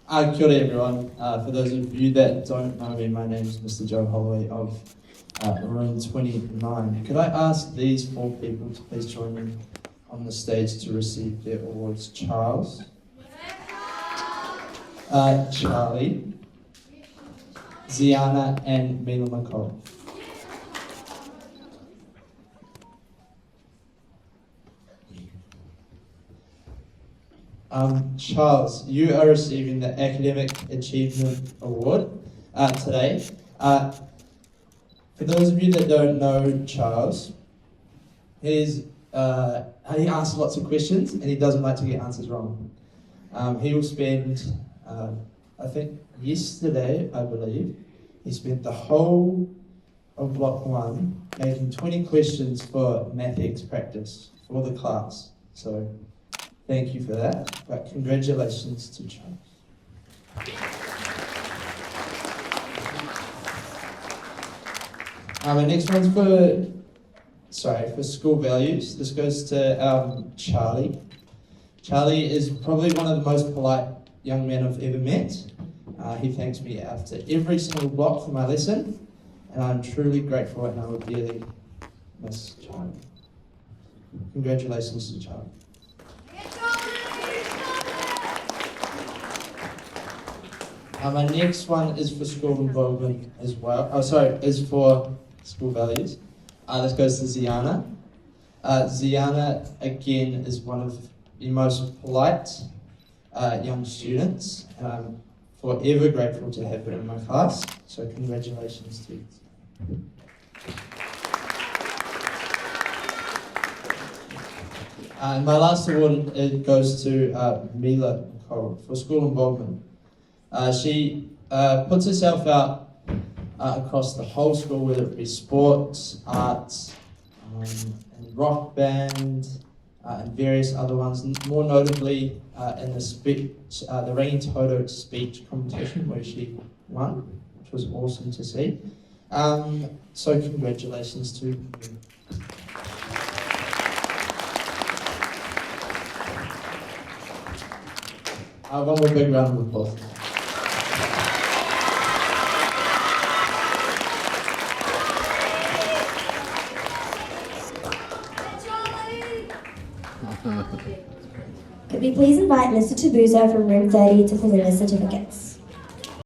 Kia ora everyone. For those of you that don't know me, my name is Mr. Joe Holloway of room 29. Could I ask these four people to please join me on the stage to receive their awards? Charles, Charlie, Ziana and Mila McCall. Charles, you are receiving the Academic Achievement Award today. For those of you that don't know Charles, he asks lots of questions and he doesn't like to get answers wrong. He will spend, I think yesterday, I believe, he spent the whole of Block 1 making 20 questions for MathX practice for the class. So thank you for that, but congratulations to Charles. My next one's for school values. This goes to Charlie. Charlie is probably one of the most polite young men I've ever met. He thanks me after every single block for my lesson, and I'm truly grateful and I will dearly miss Charlie. Congratulations to Charlie. My next one is for school involvement as well. Is for school values. This goes to Ziana. Ziana, again, is one of the most polite young students, and I'm forever grateful to have her in my class. So congratulations to you. And my last award goes to Mila McCall for school involvement. She puts herself out across the whole school, whether it be sports, arts, and rock band, and various other ones. More notably, in the Rain Toto speech competition where she won, which was awesome to see. So congratulations to you. One more big round of applause. Could we please invite Mr. Tabuzo from room 30 to present his certificates?